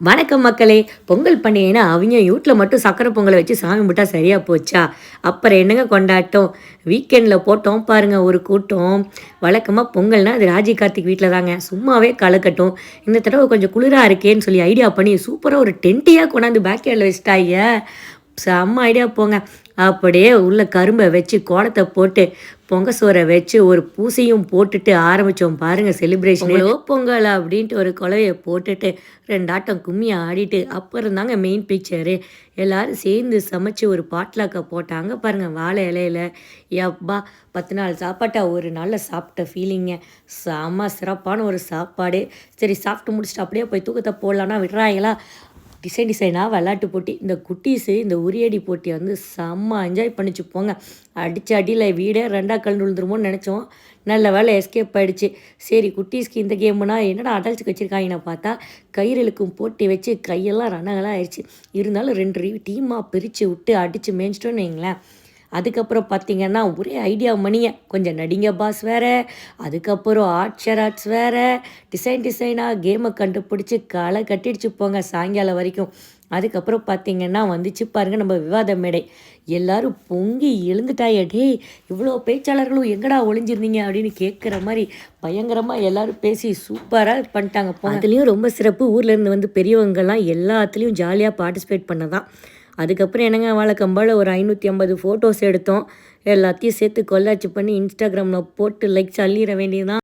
வணக்கம் மக்களே. பொங்கல் பண்டிகைன்னா அவங்க வீட்டில் மட்டும் சக்கரை பொங்கலை வச்சு சாமி கும்பிட்டா சரியாக போச்சா? அப்புறம் என்னங்க கொண்டாட்டம்? வீக்கெண்டில் போட்டோம் பாருங்கள் ஒரு கூட்டம். வழக்கமாக பொங்கல்னா அது ராஜி கார்த்திக் வீட்டில் தாங்க சும்மாவே கலக்கட்டும். இந்த தடவை கொஞ்சம் குளிராக இருக்கேன்னு சொல்லி ஐடியா பண்ணி சூப்பராக ஒரு டென்ட்டியாக கொண்டாந்து பேக்யார்டில் வச்சுட்டாங்க. செம்ம ஐடியா போங்க. அப்படியே உள்ள கரும்பை வச்சு கோலத்தை போட்டு பொங்க சோறை வச்சு ஒரு பூசையும் போட்டுட்டு ஆரம்பித்தோம் பாருங்கள் செலிப்ரேஷன். பொங்கல் அப்படின்ட்டு ஒரு குழவையை போட்டுட்டு ரெண்டாட்டம் கும்மி ஆடிட்டு அப்புறம் தாங்க மெயின் பிக்சரு. எல்லோரும் சேர்ந்து சமைச்சு ஒரு பாட்லாக்கை போட்டாங்க பாருங்கள் வாழை இலையில. எப்பா 10 நாள் சாப்பாட்டா ஒரு நாளில் சாப்பிட்ட ஃபீலிங்க. செம்ம சிறப்பான ஒரு சாப்பாடு. சரி சாப்பிட்டு முடிச்சுட்டு அப்படியே போய் தூக்கத்தை போடலான்னா விடுறாங்களா? டிசைனாக விளாட்டு போட்டி. இந்த குட்டீஸு இந்த உரியடி போட்டி வந்து செம்ம என்ஜாய் பண்ணிச்சு போங்க. அடித்த அடியில் வீடே ரெண்டாக கலந்து விழுந்துருமோன்னு நினச்சோம். நல்ல வேலை எஸ்கேப் ஆகிடுச்சு. சரி குட்டீஸ்க்கு இந்த கேமுனா என்னடா அடல்ட்ஸுக்கு வச்சுருக்காங்கன்னு பார்த்தா கயிறு இழுக்கும் போட்டி வச்சு கையெல்லாம் ரணங்களாக ஆயிடுச்சு. இருந்தாலும் 2 டீமாக பிரித்து விட்டு அடித்து மேய்ச்சிட்டோன்னு வைங்களேன். அதுக்கப்புறம் பார்த்திங்கன்னா ஒரே ஐடியா மணியை கொஞ்சம் நடிங்க பாஸ் வேறு. அதுக்கப்புறம் ஆர்ட்ஸ் வேறு. டிசைனாக கேமை கண்டுபிடிச்சி களை கட்டிடுச்சு போங்க சாயங்காலம் வரைக்கும். அதுக்கப்புறம் பார்த்திங்கன்னா வந்துச்சு பாருங்கள் நம்ம விவாத மேடை. எல்லோரும் பொங்கி எழுந்துட்டாயே, டேய் இவ்வளோ பேச்சாளர்களும் எங்கடா ஒளிஞ்சிருந்தீங்க அப்படின்னு கேட்குற மாதிரி பயங்கரமாக எல்லோரும் பேசி சூப்பராக பண்ணிட்டாங்க. அதுலேயும் ரொம்ப சிறப்பு ஊர்லேருந்து வந்து பெரியவங்கள்லாம் எல்லாத்துலேயும் ஜாலியாக பார்ட்டிசிபேட் பண்ணதான். அதுக்கப்புறம் என்னங்க வாழைக்கம்பால் ஒரு 550 ஃபோட்டோஸ் எடுத்தோம். எல்லாத்தையும் சேர்த்து கொள்ளாச்சு பண்ணி இன்ஸ்டாகிராமில் போட்டு லைக்ஸ் அள்ளிட வேண்டியதுதான்.